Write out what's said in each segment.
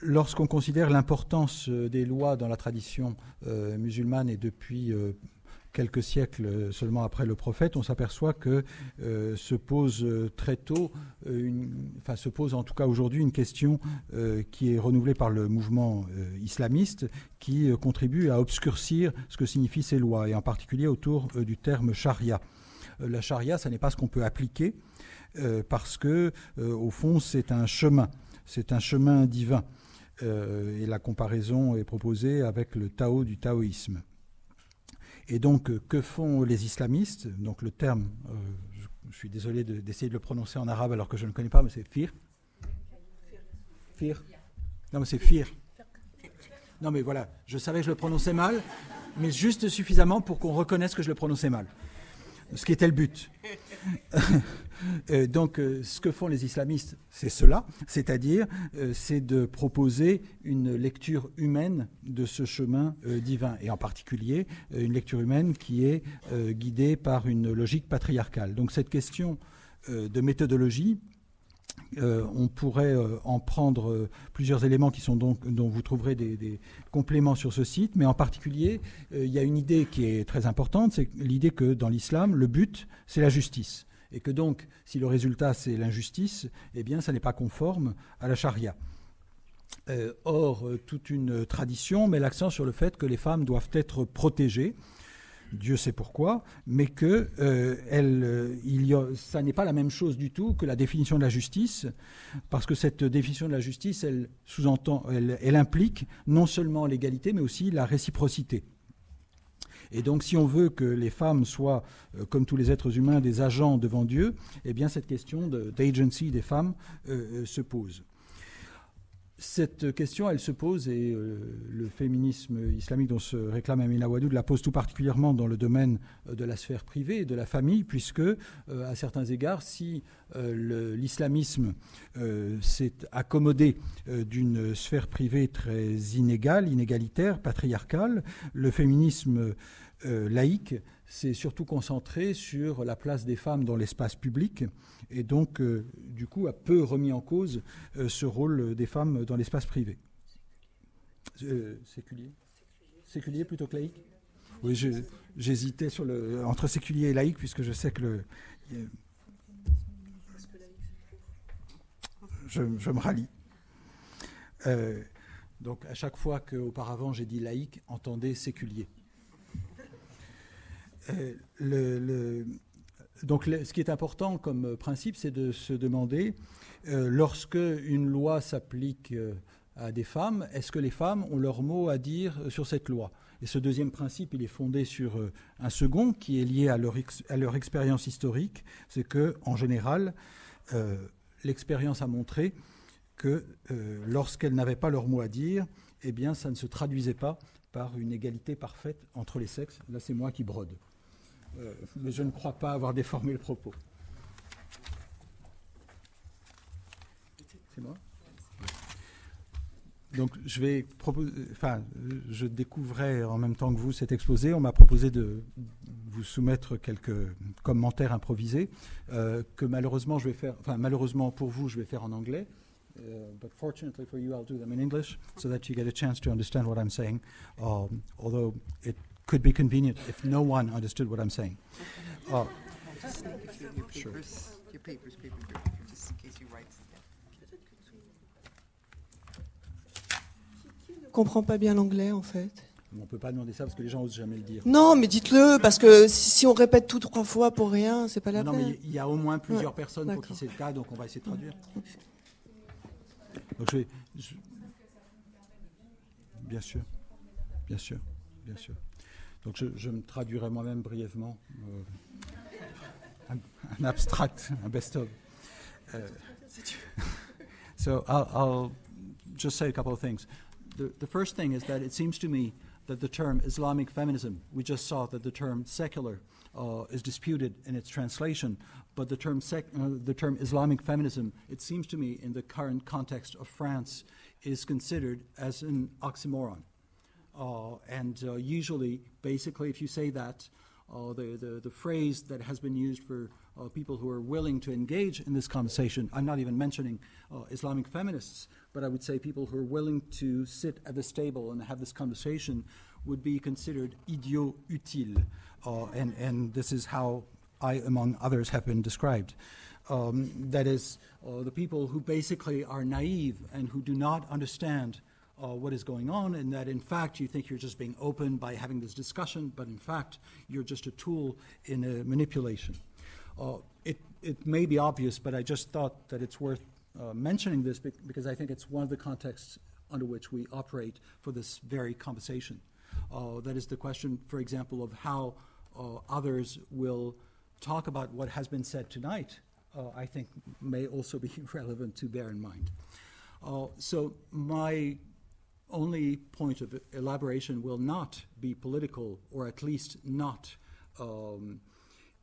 Lorsqu'on considère l'importance des lois dans la tradition musulmane et depuis quelques siècles seulement après le prophète, on s'aperçoit que se pose très tôt, se pose en tout cas aujourd'hui une question qui est renouvelée par le mouvement islamiste, qui contribue à obscurcir ce que signifient ces lois, et en particulier autour du terme charia. La charia, ça n'est pas ce qu'on peut appliquer, parce que, au fond, c'est un chemin divin. Et la comparaison est proposée avec le Tao du taoïsme. Et donc, que font les islamistes? Donc, le terme, je suis désolé d'essayer de le prononcer en arabe alors que je ne le connais pas, mais c'est fir. Fir. Non, mais c'est fir. Non, mais voilà, je savais que je le prononçais mal, mais juste suffisamment pour qu'on reconnaisse que je le prononçais mal. Ce qui était le but. Donc, ce que font les islamistes, c'est cela, c'est-à-dire, c'est de proposer une lecture humaine de ce chemin divin, et en particulier, une lecture humaine qui est guidée par une logique patriarcale. Donc, cette question de méthodologie, on pourrait en prendre plusieurs éléments qui sont dont vous trouverez des compléments sur ce site, mais en particulier, il y a une idée qui est très importante, c'est l'idée que dans l'islam, le but, c'est la justice. Et que donc, si le résultat, c'est l'injustice, eh bien, ça n'est pas conforme à la charia. Or, toute une tradition met l'accent sur le fait que les femmes doivent être protégées, Dieu sait pourquoi, mais que ça n'est pas la même chose du tout que la définition de la justice, parce que cette définition de la justice, elle implique non seulement l'égalité, mais aussi la réciprocité. Et donc, si on veut que les femmes soient, comme tous les êtres humains, des agents devant Dieu, eh bien, cette question d'agency des femmes se pose. Cette question, elle se pose, et le féminisme islamique dont se réclame Amina Wadud la pose tout particulièrement dans le domaine de la sphère privée et de la famille, puisque, à certains égards, si l'islamisme s'est accommodé d'une sphère privée très inégalitaire, patriarcale, le féminisme laïque s'est surtout concentré sur la place des femmes dans l'espace public, et donc, du coup, a peu remis en cause ce rôle des femmes dans l'espace privé. Séculier plutôt que laïque? Oui, j'hésitais entre séculier et laïque, puisque je sais que je me rallie. Donc, à chaque fois qu'auparavant j'ai dit laïque, entendez séculier. Donc, ce qui est important comme principe, c'est de se demander, lorsque une loi s'applique à des femmes, est-ce que les femmes ont leur mot à dire sur cette loi? Et ce deuxième principe, il est fondé sur un second qui est lié à leur expérience historique, c'est que, en général, l'expérience a montré que lorsqu'elles n'avaient pas leur mot à dire, eh bien, ça ne se traduisait pas par une égalité parfaite entre les sexes. Là, c'est moi qui brode. Mais je ne crois pas avoir déformé le propos. C'est moi? Donc, je découvrais en même temps que vous cet exposé. On m'a proposé de vous soumettre quelques commentaires improvisés que malheureusement malheureusement pour vous, je vais faire en anglais. But fortunately for you, I'll do them in English so that you get a chance to understand what I'm saying, although it could be convenient if no one understood what I'm saying. Just your papers, just in case you write. Je comprends pas bien l'anglais, en fait. On ne peut pas demander ça parce que les gens n'osent jamais le dire. Non, mais dites-le, parce que si on répète tout 3 fois pour rien, c'est pas la peine. Non, mais il y a au moins plusieurs personnes pour qui c'est le cas, donc on va essayer de traduire. Donc bien sûr. Donc je me traduirai moi-même brièvement. Un abstract, un best-of. So I'll just say a couple of things. The first thing is that it seems to me that the term Islamic feminism, we just saw that the term secular is disputed in its translation, but the term Islamic feminism, it seems to me, in the current context of France, is considered as an oxymoron. Usually, basically, if you say that, the phrase that has been used for people who are willing to engage in this conversation, I'm not even mentioning Islamic feminists, but I would say people who are willing to sit at this table and have this conversation would be considered idiots utiles. And this is how I, among others, have been described. That is, the people who basically are naive and who do not understand what is going on, and that in fact you think you're just being open by having this discussion, but in fact you're just a tool in a manipulation. It may be obvious, but I just thought that it's worth mentioning this because I think it's one of the contexts under which we operate for this very conversation. That is the question, for example, of how others will talk about what has been said tonight, I think may also be relevant to bear in mind. So my only point of elaboration will not be political, or at least not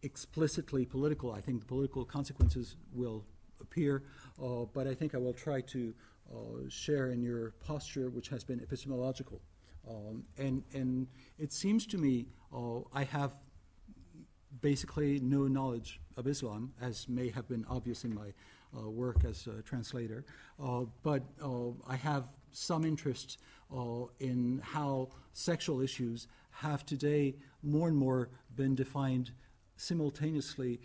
explicitly political. I think the political consequences will appear, but I think I will try to share in your posture, which has been epistemological. And it seems to me I have basically no knowledge of Islam, as may have been obvious in my work as a translator, but I have some interest in how sexual issues have today more and more been defined simultaneously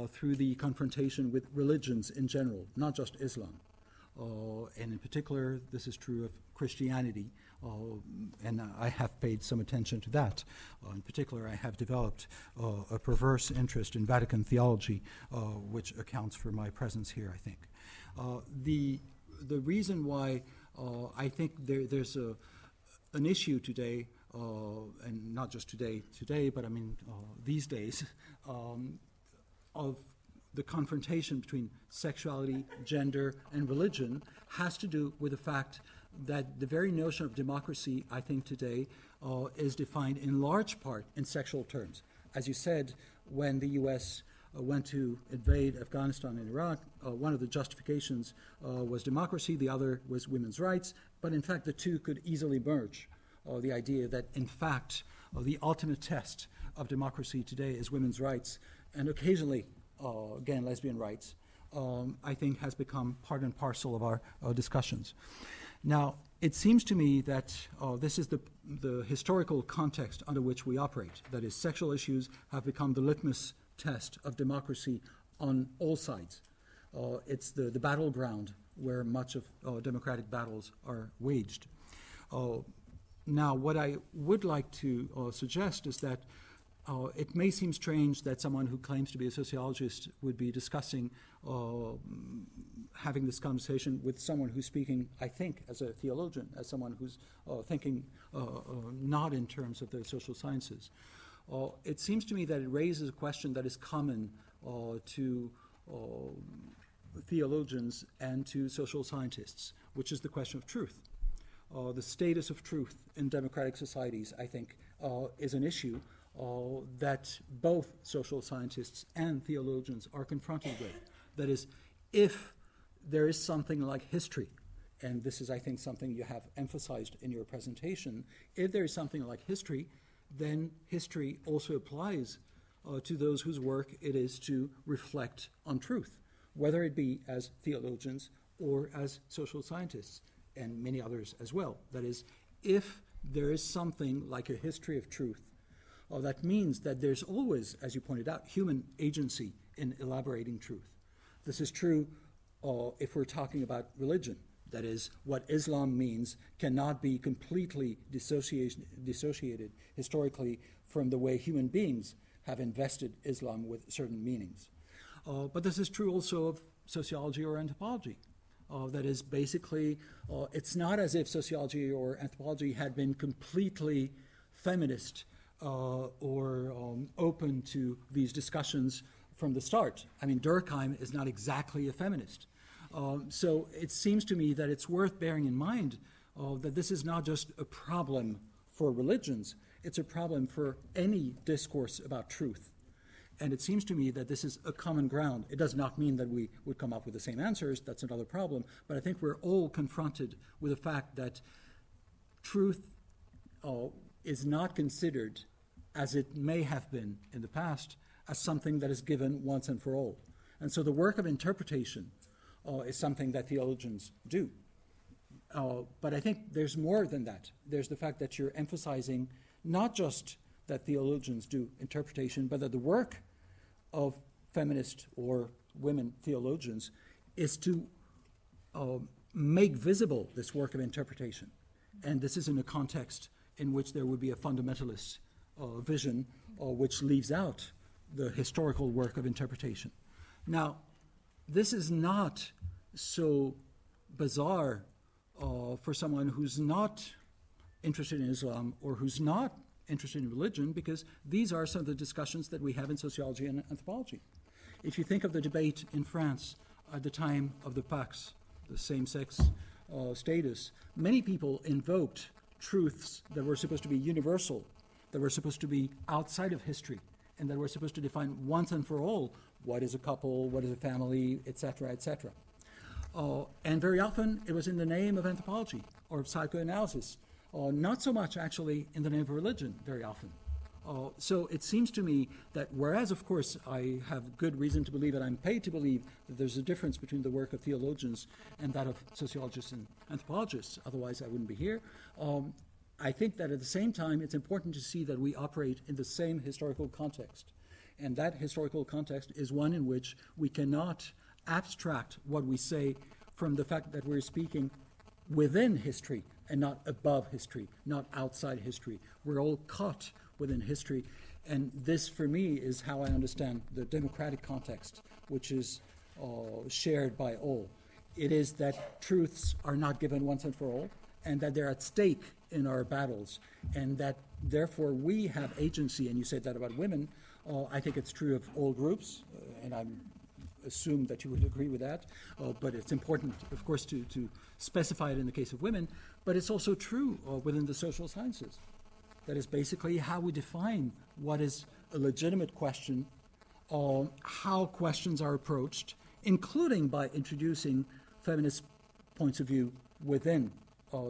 through the confrontation with religions in general, not just Islam. And in particular, this is true of Christianity, and I have paid some attention to that. In particular, I have developed a perverse interest in Vatican theology, which accounts for my presence here, I think. The reason why I think there's an issue today, and not just today, but I mean these days, of the confrontation between sexuality, gender, and religion has to do with the fact that the very notion of democracy, I think today, is defined in large part in sexual terms. As you said, when the U.S. Went to invade Afghanistan and Iraq, one of the justifications was democracy, the other was women's rights, but in fact the two could easily merge. The idea that in fact the ultimate test of democracy today is women's rights, and occasionally, again, lesbian rights, I think has become part and parcel of our discussions. Now, it seems to me that this is the historical context under which we operate. That is, sexual issues have become the litmus test of democracy on all sides. It's the battleground where much of democratic battles are waged. Now, what I would like to suggest is that it may seem strange that someone who claims to be a sociologist would be discussing having this conversation with someone who's speaking, I think, as a theologian, as someone who's thinking not in terms of the social sciences. It seems to me that it raises a question that is common to theologians and to social scientists, which is the question of truth. The status of truth in democratic societies, I think, is an issue that both social scientists and theologians are confronted with. That is, if there is something like history, and this is, I think, something you have emphasized in your presentation, if there is something like history, then history also applies to those whose work it is to reflect on truth, whether it be as theologians or as social scientists, and many others as well. That is, if there is something like a history of truth, that means that there's always, as you pointed out, human agency in elaborating truth. This is true if we're talking about religion. That is, what Islam means cannot be completely dissociated historically from the way human beings have invested Islam with certain meanings. But this is true also of sociology or anthropology. That is, basically, it's not as if sociology or anthropology had been completely feminist or open to these discussions from the start. I mean, Durkheim is not exactly a feminist. So it seems to me that it's worth bearing in mind that this is not just a problem for religions, it's a problem for any discourse about truth. And it seems to me that this is a common ground. It does not mean that we would come up with the same answers, that's another problem, but I think we're all confronted with the fact that truth is not considered, as it may have been in the past, as something that is given once and for all. And so the work of interpretation is something that theologians do. But I think there's more than that. There's the fact that you're emphasizing not just that theologians do interpretation, but that the work of feminist or women theologians is to make visible this work of interpretation. And this is in a context in which there would be a fundamentalist vision which leaves out the historical work of interpretation. Now, this is not so bizarre for someone who's not interested in Islam or who's not interested in religion, because these are some of the discussions that we have in sociology and anthropology. If you think of the debate in France at the time of the Pax, the same-sex status, many people invoked truths that were supposed to be universal, that were supposed to be outside of history, and that were supposed to define once and for all what is a couple, what is a family, etc., etc. And very often it was in the name of anthropology or of psychoanalysis, not so much actually in the name of religion very often. So it seems to me that whereas, of course, I have good reason to believe, and I'm paid to believe, that there's a difference between the work of theologians and that of sociologists and anthropologists, otherwise I wouldn't be here, I think that at the same time it's important to see that we operate in the same historical context. And that historical context is one in which we cannot abstract what we say from the fact that we're speaking within history and not above history, not outside history. We're all caught within history. And this, for me, is how I understand the democratic context, which is shared by all. It is that truths are not given once and for all, and that they're at stake in our battles, and that, therefore, we have agency. And you said that about women. I think it's true of all groups, and I assume that you would agree with that. But it's important, of course, to specify it in the case of women. But it's also true within the social sciences. That is basically how we define what is a legitimate question, how questions are approached, including by introducing feminist points of view within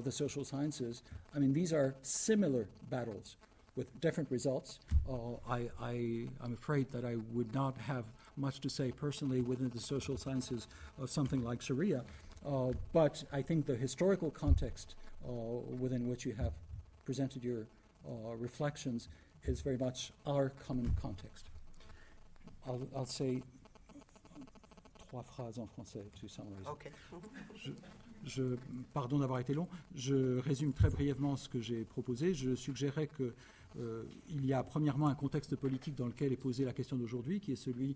the social sciences. I mean, these are similar battles with different results. I'm afraid that I would not have much to say personally within the social sciences of something like Sharia, but I think the historical context within which you have presented your reflections is very much our common context. I'll say trois phrases en français to summarize. Okay. Pardon d'avoir été long. Je résume très brièvement ce que j'ai proposé. Je suggérais que il y a premièrement un contexte politique dans lequel est posée la question d'aujourd'hui, qui est celui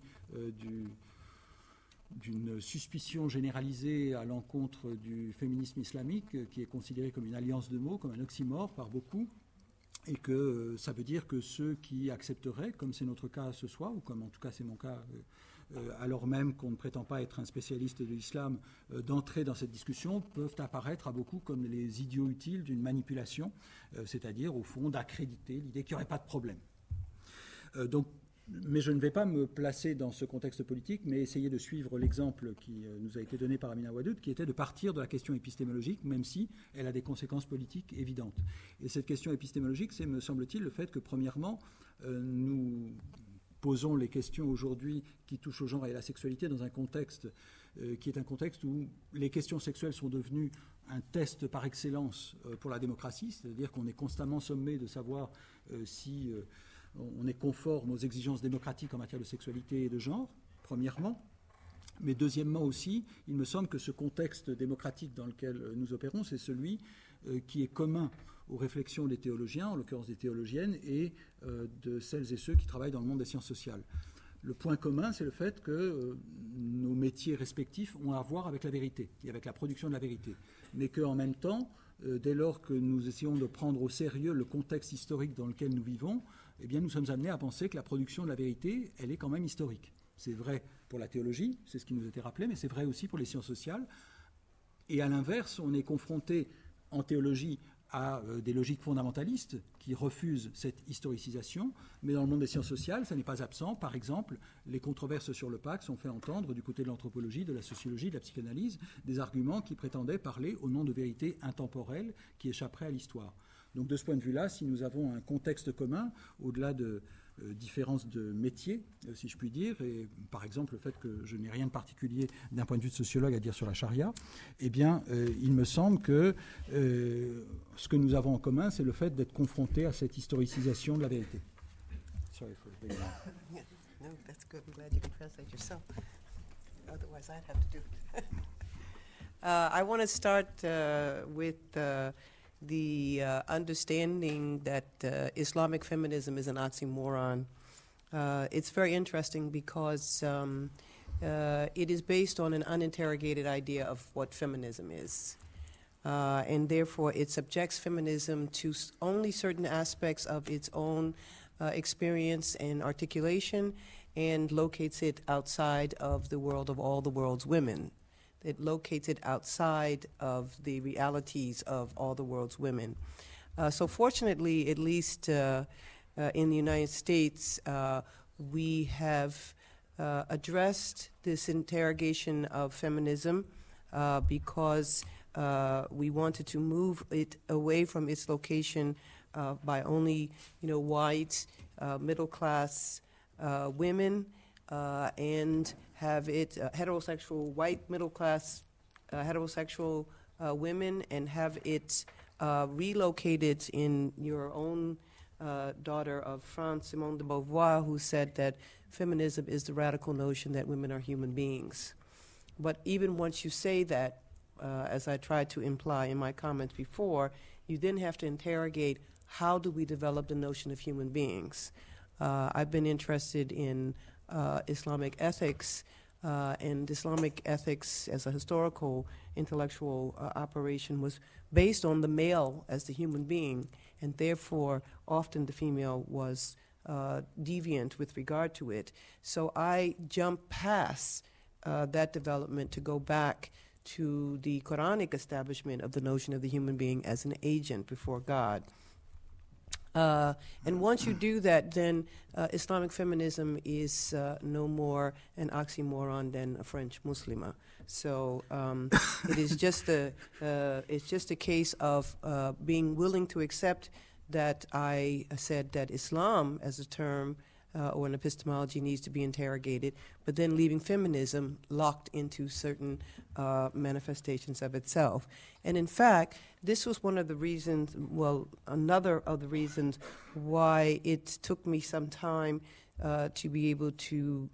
d'une suspicion généralisée à l'encontre du féminisme islamique, qui est considéré comme une alliance de mots, comme un oxymore par beaucoup, et que ça veut dire que ceux qui accepteraient, comme c'est notre cas ce soir, ou comme en tout cas c'est mon cas, alors même qu'on ne prétend pas être un spécialiste de l'islam, d'entrer dans cette discussion, peuvent apparaître à beaucoup comme les idiots utiles d'une manipulation, c'est-à-dire au fond d'accréditer l'idée qu'il n'y aurait pas de problème. Mais je ne vais pas me placer dans ce contexte politique, mais essayer de suivre l'exemple qui nous a été donné par Amina Wadud, qui était de partir de la question épistémologique, même si elle a des conséquences politiques évidentes. Et cette question épistémologique, c'est, me semble-t-il, le fait que, premièrement, nous posons les questions aujourd'hui qui touchent au genre et à la sexualité dans un contexte qui est un contexte où les questions sexuelles sont devenues un test par excellence pour la démocratie, c'est-à-dire qu'on est constamment sommé de savoir si on est conforme aux exigences démocratiques en matière de sexualité et de genre, premièrement. Mais deuxièmement aussi, il me semble que ce contexte démocratique dans lequel nous opérons, c'est celui qui est commun aux réflexions des théologiens, en l'occurrence des théologiennes, et de celles et ceux qui travaillent dans le monde des sciences sociales. Le point commun, c'est le fait que nos métiers respectifs ont à voir avec la vérité, et avec la production de la vérité. Mais qu'en même temps, dès lors que nous essayons de prendre au sérieux le contexte historique dans lequel nous vivons, eh bien, nous sommes amenés à penser que la production de la vérité, elle est quand même historique. C'est vrai pour la théologie, c'est ce qui nous était rappelé, mais c'est vrai aussi pour les sciences sociales. Et à l'inverse, on est confronté en théologie à des logiques fondamentalistes qui refusent cette historicisation, mais dans le monde des sciences sociales, ça n'est pas absent. Par exemple, les controverses sur le Pax ont fait entendre, du côté de l'anthropologie, de la sociologie, de la psychanalyse, des arguments qui prétendaient parler au nom de vérités intemporelles qui échapperaient à l'histoire. Donc de ce point de vue-là, si nous avons un contexte commun, au-delà de différence de métier, si je puis dire, et par exemple le fait que je n'ai rien de particulier d'un point de vue de sociologue à dire sur la charia, eh bien, il me semble que ce que nous avons en commun, c'est le fait d'être confrontés à cette historicisation de la vérité. Sorry for the No, that's good. I'm glad you can translate yourself. Otherwise, I'd have to do it. I want to start with the understanding that Islamic feminism is an oxymoron. It's very interesting because it is based on an uninterrogated idea of what feminism is. And therefore, it subjects feminism to only certain aspects of its own experience and articulation, and locates it outside of the world of all the world's women. It locates it outside of the realities of all the world's women. So fortunately, at least in the United States, we have addressed this interrogation of feminism because we wanted to move it away from its location by only, white, middle-class women, and have it heterosexual, white, middle-class, heterosexual women, and have it relocated in your own daughter of France, Simone de Beauvoir, who said that feminism is the radical notion that women are human beings. But even once you say that, as I tried to imply in my comments before, you then have to interrogate how do we develop the notion of human beings. I've been interested in Islamic ethics, and Islamic ethics as a historical intellectual operation was based on the male as the human being, and therefore often the female was deviant with regard to it. So I jumped past that development to go back to the Quranic establishment of the notion of the human being as an agent before God. And once you do that, then Islamic feminism is no more an oxymoron than a French Muslima. So it is just a case of being willing to accept that I said that Islam as a term or an epistemology needs to be interrogated, but then leaving feminism locked into certain manifestations of itself. And in fact, this was one of the reasons, well, another of the reasons why it took me some time to be able to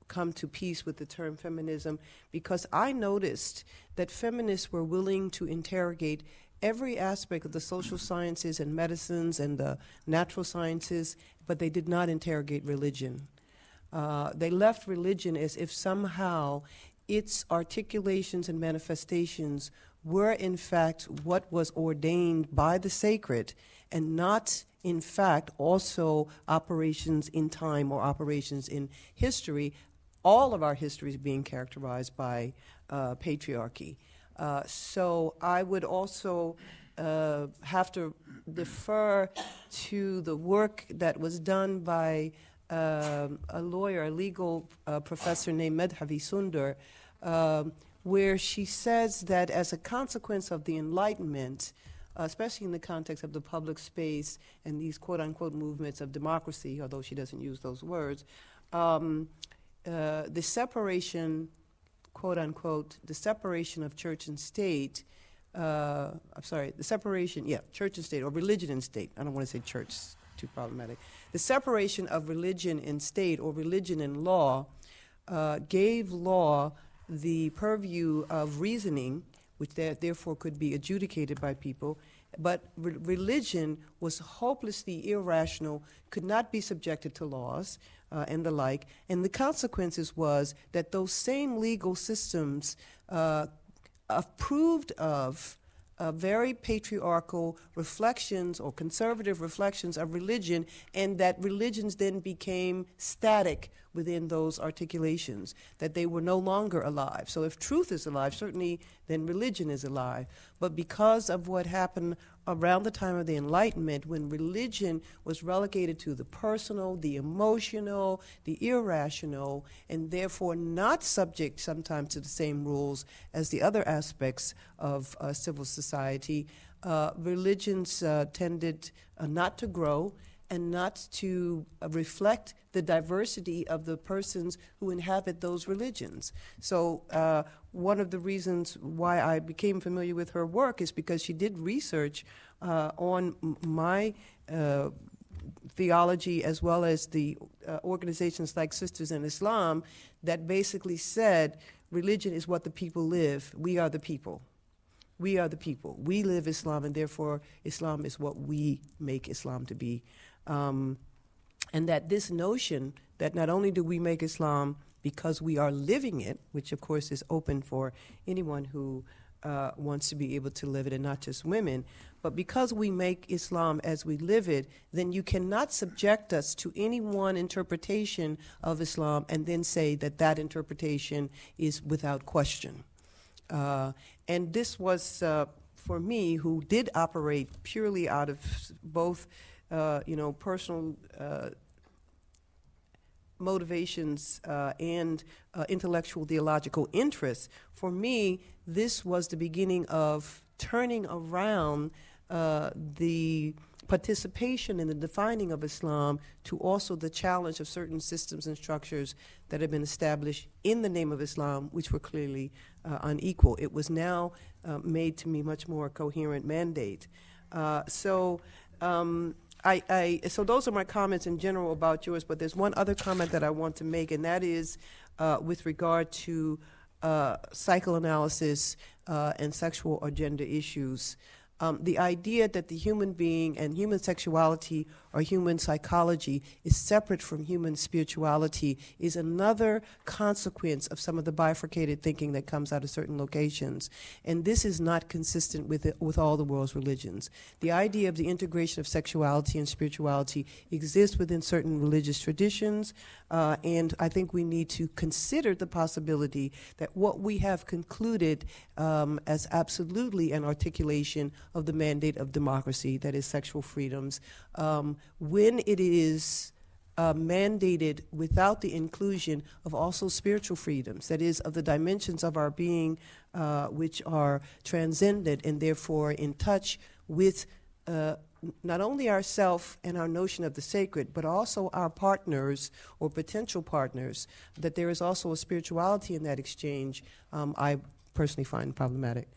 come to peace with the term feminism, because I noticed that feminists were willing to interrogate every aspect of the social sciences and medicines and the natural sciences, but they did not interrogate religion. They left religion as if somehow its articulations and manifestations were in fact what was ordained by the sacred, and not in fact also operations in time or operations in history. All of our history is being characterized by patriarchy. So I would also have to defer to the work that was done by a lawyer, a legal professor named Madhavi Sundar, where she says that as a consequence of the Enlightenment, especially in the context of the public space and these quote-unquote movements of democracy, although she doesn't use those words, the separation, quote-unquote, the separation of church and state, the separation, church and state, or religion and state. I don't want to say church, it's too problematic. The separation of religion and state, or religion and law, gave law the purview of reasoning, which therefore could be adjudicated by people, but religion was hopelessly irrational, could not be subjected to laws, and the like. And the consequences was that those same legal systems approved of very patriarchal reflections or conservative reflections of religion, and that religions then became static within those articulations, that they were no longer alive. So if truth is alive, certainly then religion is alive. But because of what happened around the time of the Enlightenment, when religion was relegated to the personal, the emotional, the irrational, and therefore not subject sometimes to the same rules as the other aspects of civil society, religions tended not to grow, and not to reflect the diversity of the persons who inhabit those religions. So one of the reasons why I became familiar with her work is because she did research on my theology, as well as the organizations like Sisters in Islam, that basically said religion is what the people live. We are the people. We are the people. We live Islam, and therefore Islam is what we make Islam to be. And that this notion that not only do we make Islam because we are living it, which of course is open for anyone who wants to be able to live it, and not just women, but because we make Islam as we live it, then you cannot subject us to any one interpretation of Islam and then say that that interpretation is without question. And this was, for me, who did operate purely out of both, personal motivations and intellectual theological interests. For me, this was the beginning of turning around the participation in the defining of Islam to also the challenge of certain systems and structures that have been established in the name of Islam, which were clearly unequal. It was now made to me much more coherent mandate. So those are my comments in general about yours, but there's one other comment that I want to make, and that is with regard to psychoanalysis and sexual or gender issues. The idea that the human being and human sexuality or human psychology is separate from human spirituality is another consequence of some of the bifurcated thinking that comes out of certain locations. And this is not consistent with all the world's religions. The idea of the integration of sexuality and spirituality exists within certain religious traditions, and I think we need to consider the possibility that what we have concluded as absolutely an articulation of the mandate of democracy, that is sexual freedoms, when it is mandated without the inclusion of also spiritual freedoms, that is, of the dimensions of our being which are transcendent and therefore in touch with not only ourself and our notion of the sacred, but also our partners or potential partners, that there is also a spirituality in that exchange, I personally find problematic.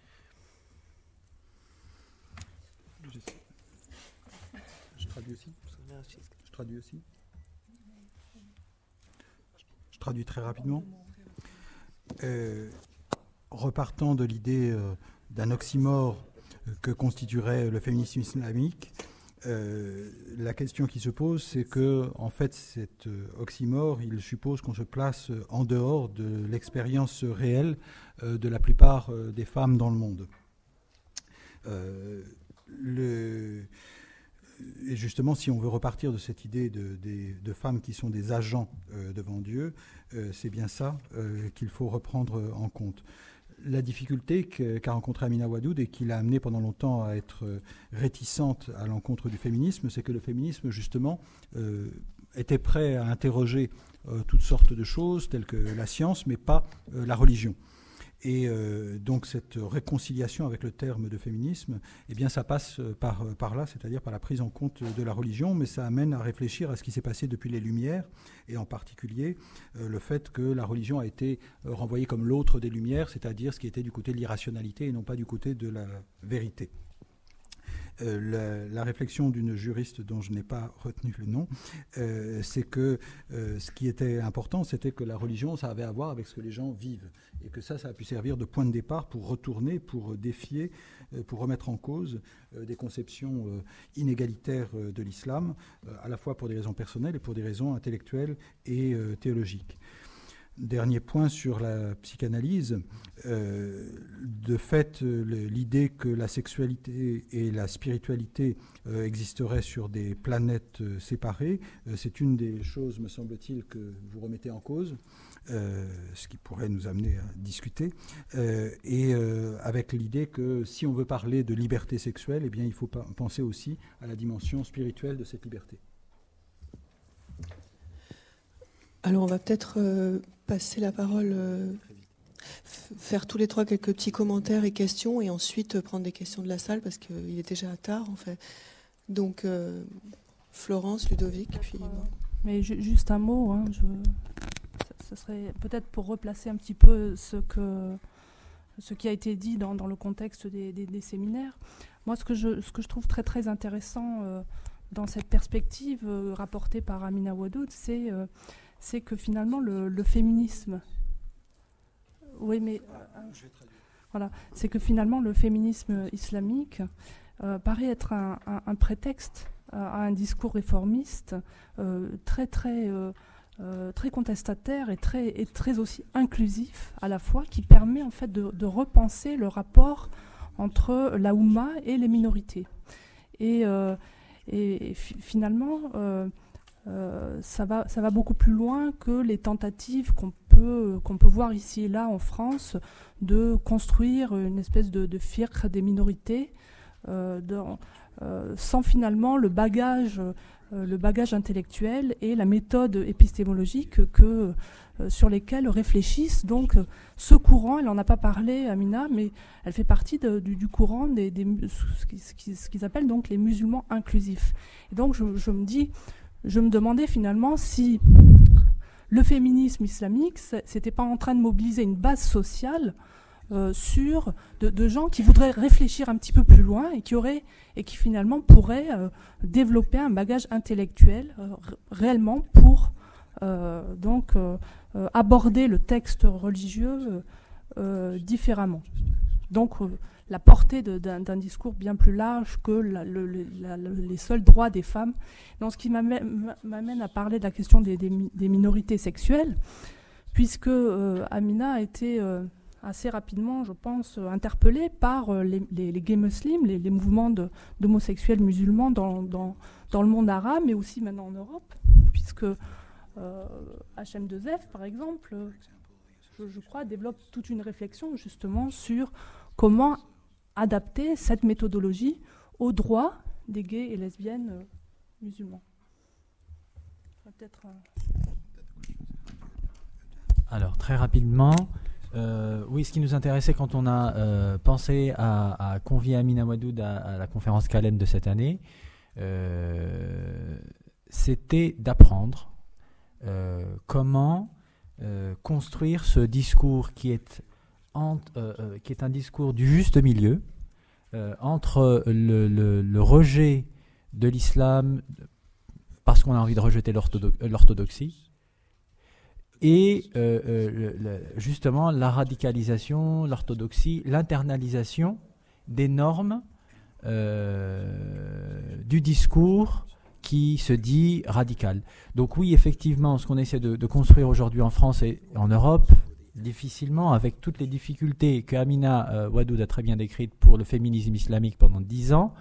Je traduis aussi. Je traduis aussi. Je traduis très rapidement. Repartant de l'idée d'un oxymore que constituerait le féminisme islamique, la question qui se pose, c'est que, en fait, cet oxymore, il suppose qu'on se place en dehors de l'expérience réelle de la plupart des femmes dans le monde. Et justement, si on veut repartir de cette idée de femmes qui sont des agents devant Dieu, c'est bien ça qu'il faut reprendre en compte. La difficulté qu'a rencontrée Amina Wadud et qui l'a amenée pendant longtemps à être réticente à l'encontre du féminisme, c'est que le féminisme, justement, était prêt à interroger toutes sortes de choses, telles que la science, mais pas la religion. Et donc cette réconciliation avec le terme de féminisme, eh bien ça passe par là, c'est-à-dire par la prise en compte de la religion, mais ça amène à réfléchir à ce qui s'est passé depuis les Lumières, et en particulier le fait que la religion a été renvoyée comme l'autre des Lumières, c'est-à-dire ce qui était du côté de l'irrationalité et non pas du côté de la vérité. La réflexion d'une juriste dont je n'ai pas retenu le nom, c'est que ce qui était important, c'était que la religion, ça avait à voir avec ce que les gens vivent, et que ça a pu servir de point de départ pour retourner, pour défier, pour remettre en cause des conceptions inégalitaires de l'islam, à la fois pour des raisons personnelles et pour des raisons intellectuelles et théologiques. Dernier point sur la psychanalyse, de fait, l'idée que la sexualité et la spiritualité existeraient sur des planètes séparées, c'est une des choses, me semble-t-il, que vous remettez en cause, ce qui pourrait nous amener à discuter, et avec l'idée que si on veut parler de liberté sexuelle, eh bien, il faut penser aussi à la dimension spirituelle de cette liberté. Alors on va peut-être passer la parole, faire tous les trois quelques petits commentaires et questions, et ensuite prendre des questions de la salle parce qu'il est déjà tard en fait. Donc Florence, Ludovic, puis moi. Mais juste un mot, hein, ce serait peut-être pour replacer un petit peu ce qui a été dit dans le contexte des séminaires. Moi, ce que je trouve très très intéressant dans cette perspective rapportée par Amina Wadud, c'est que finalement le féminisme... Oui, mais... voilà, c'est que finalement le féminisme islamique paraît être un prétexte à un discours réformiste très contestataire et très aussi inclusif à la fois, qui permet en fait de repenser le rapport entre la Oumma et les minorités. Et finalement, ça va beaucoup plus loin que les tentatives qu'on peut voir ici et là en France de construire une espèce de fiqh des minorités sans finalement le bagage intellectuel et la méthode épistémologique sur lesquels réfléchissent donc ce courant. Elle n'en a pas parlé, Amina, mais elle fait partie du courant ce qu'ils appellent donc les musulmans inclusifs. Et donc je me demandais finalement si le féminisme islamique, c'était pas en train de mobiliser une base sociale sur de gens qui voudraient réfléchir un petit peu plus loin et qui finalement pourraient développer un bagage intellectuel réellement pour aborder le texte religieux différemment. Donc la portée d'un discours bien plus large que les seuls droits des femmes. Donc, ce qui m'amène à parler de la question des minorités sexuelles, puisque Amina a été assez rapidement, je pense, interpellée par les gays musulmans, les mouvements d'homosexuels musulmans dans le monde arabe, mais aussi maintenant en Europe, puisque HM2F, par exemple, je crois, développe toute une réflexion justement sur comment adapter cette méthodologie aux droits des gays et lesbiennes musulmans. Peut-être. Alors, très rapidement, oui, ce qui nous intéressait quand on a pensé à convier Amina Wadud à la conférence Calem de cette année, c'était d'apprendre comment construire ce discours qui est un discours du juste milieu entre le rejet de l'islam parce qu'on a envie de rejeter l'orthodoxie et justement la radicalisation, l'orthodoxie, l'internalisation des normes du discours qui se dit radical. Donc oui, effectivement, ce qu'on essaie de construire aujourd'hui en France et en Europe, difficilement, avec toutes les difficultés que Amina Wadud a très bien décrites pour le féminisme islamique pendant 10 ans,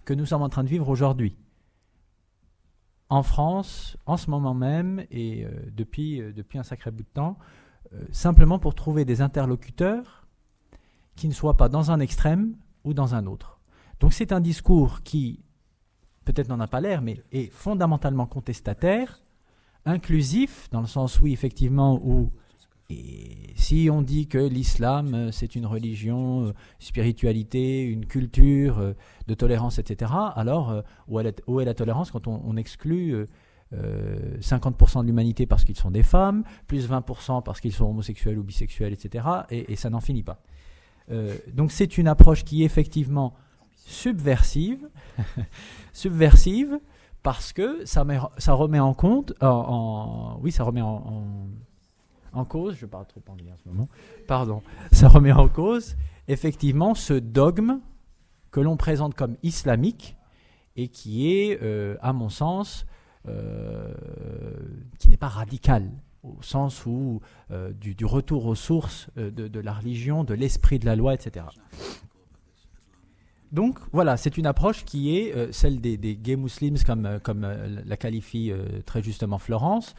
que nous sommes en train de vivre aujourd'hui. En France, en ce moment même, et depuis un sacré bout de temps, simplement pour trouver des interlocuteurs qui ne soient pas dans un extrême ou dans un autre. Donc c'est un discours qui, peut-être n'en a pas l'air, mais est fondamentalement contestataire, inclusif, dans le sens où, effectivement, et si on dit que l'islam, c'est une religion, spiritualité, une culture de tolérance, etc., alors où est la tolérance quand on exclut 50% de l'humanité parce qu'ils sont des femmes, plus 20% parce qu'ils sont homosexuels ou bisexuels, etc., et ça n'en finit pas. Donc c'est une approche qui est effectivement subversive, subversive parce que ça remet en compte, ça remet en cause, je parle trop anglais en ce moment, pardon, ça remet en cause effectivement ce dogme que l'on présente comme islamique et qui est, à mon sens, qui n'est pas radical, au sens où du retour aux sources de la religion, de l'esprit de la loi, etc. Donc voilà, c'est une approche qui est celle des gays musulmans, comme la qualifie très justement Florence,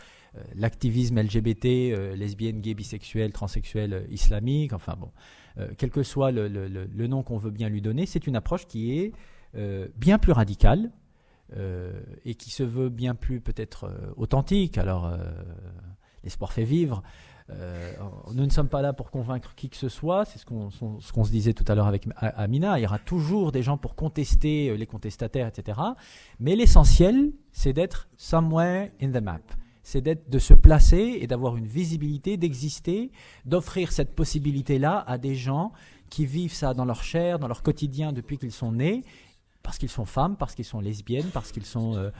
l'activisme LGBT, lesbienne, gay, bisexuel, transsexuel, islamique, enfin bon, quel que soit le nom qu'on veut bien lui donner, c'est une approche qui est bien plus radicale et qui se veut bien plus peut-être authentique. Alors, l'espoir fait vivre, nous ne sommes pas là pour convaincre qui que ce soit, c'est ce qu'on se disait tout à l'heure avec Amina, il y aura toujours des gens pour contester les contestataires, etc. Mais l'essentiel, c'est d'être somewhere in the map. C'est de se placer et d'avoir une visibilité, d'exister, d'offrir cette possibilité-là à des gens qui vivent ça dans leur chair, dans leur quotidien depuis qu'ils sont nés, parce qu'ils sont femmes, parce qu'ils sont lesbiennes, parce qu'ils sont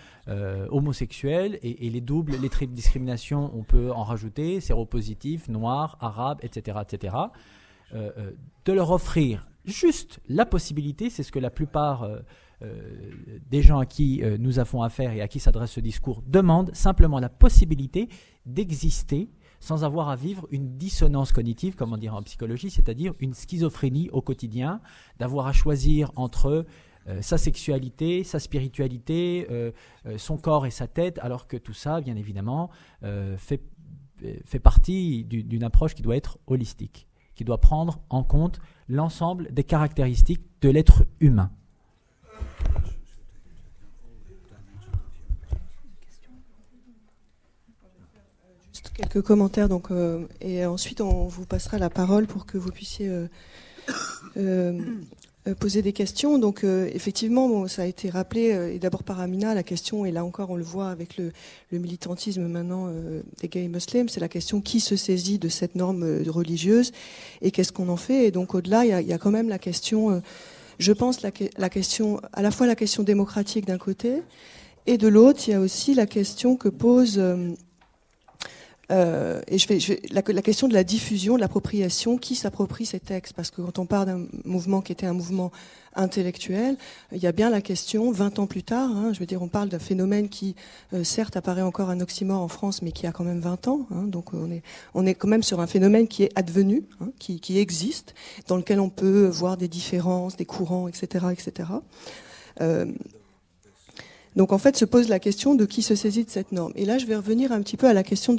homosexuels, et les doubles, les triples discriminations, on peut en rajouter, séropositifs, noirs, arabes, etc., etc. De leur offrir juste la possibilité, c'est ce que la plupart des gens à qui nous avons affaire et à qui s'adresse ce discours demandent, simplement la possibilité d'exister sans avoir à vivre une dissonance cognitive, comme on dirait en psychologie, c'est-à-dire une schizophrénie au quotidien, d'avoir à choisir entre sa sexualité, sa spiritualité, son corps et sa tête, alors que tout ça, bien évidemment, fait partie d'une approche qui doit être holistique, qui doit prendre en compte l'ensemble des caractéristiques de l'être humain. Juste quelques commentaires, donc, et ensuite on vous passera la parole pour que vous puissiez poser des questions. Donc effectivement, bon, ça a été rappelé, et d'abord par Amina, la question, et là encore on le voit avec le militantisme maintenant des gays musulmans, c'est la question qui se saisit de cette norme religieuse et qu'est-ce qu'on en fait. Et donc au-delà, il y a quand même la question, je pense, la question, à la fois la question démocratique d'un côté, et de l'autre, il y a aussi la question que pose... la question de la diffusion, de l'appropriation, qui s'approprie ces textes, parce que quand on parle d'un mouvement qui était un mouvement intellectuel, il y a bien la question, 20 ans plus tard, je veux dire, on parle d'un phénomène qui, certes, apparaît encore un oxymore en France, mais qui a quand même 20 ans, donc on est quand même sur un phénomène qui est advenu, qui existe, dans lequel on peut voir des différences, des courants, etc., etc. Donc en fait se pose la question de qui se saisit de cette norme. Et là je vais revenir un petit peu à la question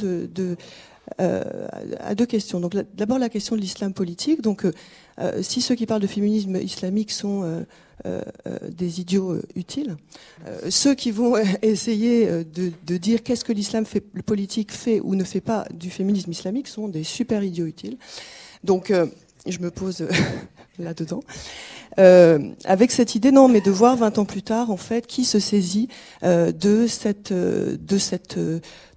à deux questions. Donc d'abord la question de l'islam politique. Donc si ceux qui parlent de féminisme islamique sont des idiots utiles, ceux qui vont essayer de dire qu'est-ce que l'islam le politique fait ou ne fait pas du féminisme islamique sont des super idiots utiles. Donc je me pose là-dedans. Avec cette idée, non, mais de voir 20 ans plus tard, en fait, qui se saisit de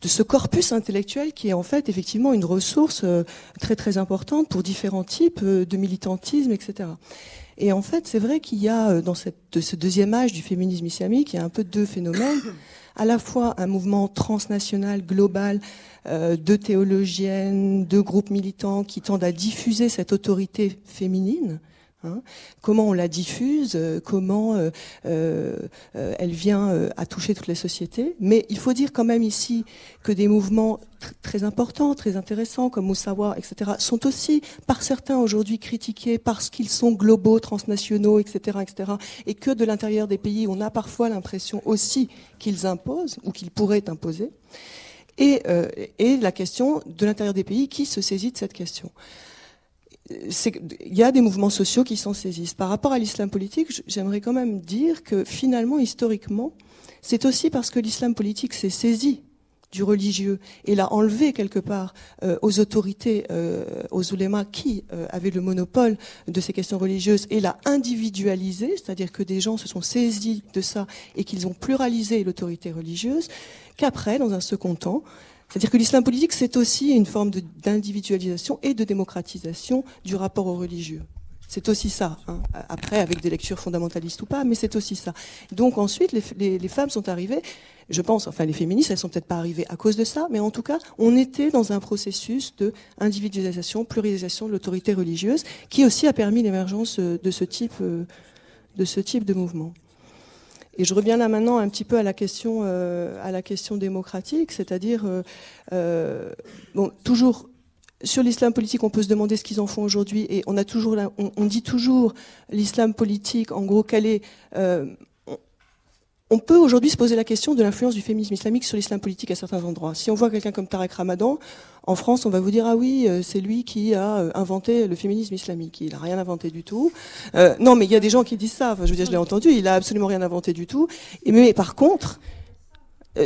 ce corpus intellectuel qui est en fait effectivement une ressource très très importante pour différents types de militantisme, etc. Et en fait, c'est vrai qu'il y a dans ce deuxième âge du féminisme islamique, il y a un peu deux phénomènes. À la fois un mouvement transnational, global, de théologiennes, de groupes militants qui tendent à diffuser cette autorité féminine. Comment on la diffuse, comment elle vient à toucher toutes les sociétés. Mais il faut dire quand même ici que des mouvements très importants, très intéressants, comme Moussawa, etc., sont aussi par certains aujourd'hui critiqués parce qu'ils sont globaux, transnationaux, etc., etc., et que de l'intérieur des pays, on a parfois l'impression aussi qu'ils imposent ou qu'ils pourraient imposer. Et la question de l'intérieur des pays, qui se saisit de cette question. Il y a des mouvements sociaux qui s'en saisissent. Par rapport à l'islam politique, j'aimerais quand même dire que finalement, historiquement, c'est aussi parce que l'islam politique s'est saisi du religieux et l'a enlevé quelque part aux autorités, aux ulémas qui avaient le monopole de ces questions religieuses et l'a individualisé, c'est-à-dire que des gens se sont saisis de ça et qu'ils ont pluralisé l'autorité religieuse, qu'après, dans un second temps, c'est-à-dire que l'islam politique, c'est aussi une forme d'individualisation et de démocratisation du rapport aux religieux. C'est aussi ça, après avec des lectures fondamentalistes ou pas, mais c'est aussi ça. Donc ensuite, les femmes sont arrivées, je pense, enfin les féministes, elles sont peut-être pas arrivées à cause de ça, mais en tout cas, on était dans un processus de individualisation, pluralisation de l'autorité religieuse, qui aussi a permis l'émergence de ce type de mouvement. Et je reviens là maintenant un petit peu à la question démocratique, c'est-à-dire, toujours sur l'islam politique, on peut se demander ce qu'ils en font aujourd'hui, et on dit toujours l'islam politique, en gros, quelle est on peut aujourd'hui se poser la question de l'influence du féminisme islamique sur l'islam politique à certains endroits. Si on voit quelqu'un comme Tarek Ramadan, en France, on va vous dire, ah oui, c'est lui qui a inventé le féminisme islamique. Il n'a rien inventé du tout. Non, mais il y a des gens qui disent ça. Enfin, je veux dire, je l'ai entendu, il a absolument rien inventé du tout. Mais par contre,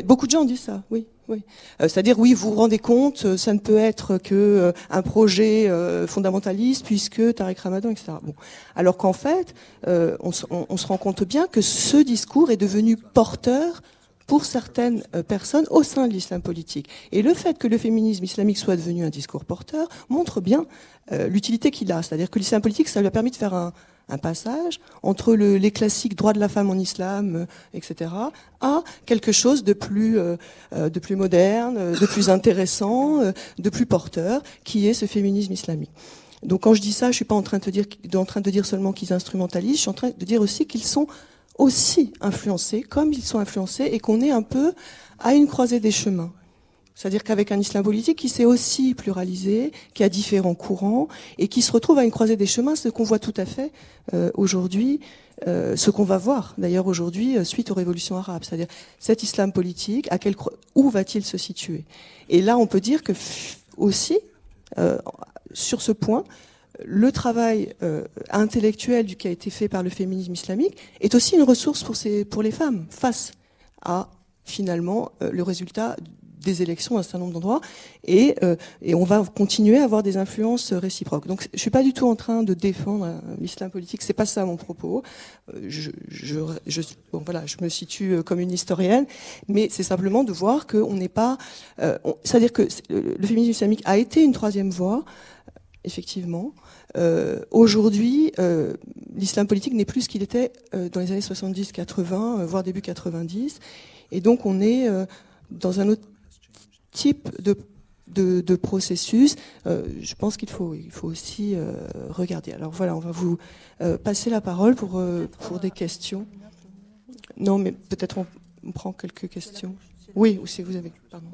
beaucoup de gens disent ça, oui. Oui. C'est-à-dire, oui, vous vous rendez compte, ça ne peut être que un projet fondamentaliste, puisque Tariq Ramadan, etc. Bon. Alors qu'en fait, on se rend compte bien que ce discours est devenu porteur pour certaines personnes au sein de l'islam politique. Et le fait que le féminisme islamique soit devenu un discours porteur montre bien l'utilité qu'il a. C'est-à-dire que l'islam politique, ça lui a permis de faire un passage entre les classiques droits de la femme en islam, etc., à quelque chose de plus moderne, de plus intéressant, de plus porteur, qui est ce féminisme islamique. Donc quand je dis ça, je suis pas en train de dire seulement qu'ils instrumentalisent, je suis en train de dire aussi qu'ils sont aussi influencés, comme ils sont influencés, et qu'on est un peu à une croisée des chemins. C'est-à-dire qu'avec un islam politique qui s'est aussi pluralisé, qui a différents courants, et qui se retrouve à une croisée des chemins, ce qu'on voit tout à fait aujourd'hui, ce qu'on va voir d'ailleurs aujourd'hui suite aux révolutions arabes. C'est-à-dire cet islam politique, où va-t-il se situer? Et là, on peut dire que aussi, sur ce point, le travail intellectuel qui a été fait par le féminisme islamique est aussi une ressource pour les femmes face à finalement le résultat des élections dans un certain nombre d'endroits, et on va continuer à avoir des influences réciproques. Donc je suis pas du tout en train de défendre l'islam politique, c'est pas ça mon propos. Bon, voilà, je me situe comme une historienne, mais c'est simplement de voir qu'on n'est pas, c'est-à-dire que le féminisme islamique a été une troisième voie, effectivement. Aujourd'hui, l'islam politique n'est plus ce qu'il était dans les années 70-80, voire début 90, et donc on est dans un autre type de processus. Je pense qu'il faut aussi regarder. Alors voilà, on va vous passer la parole pour des questions. Non, mais peut-être on prend quelques questions. Oui, ou si vous avez... Pardon.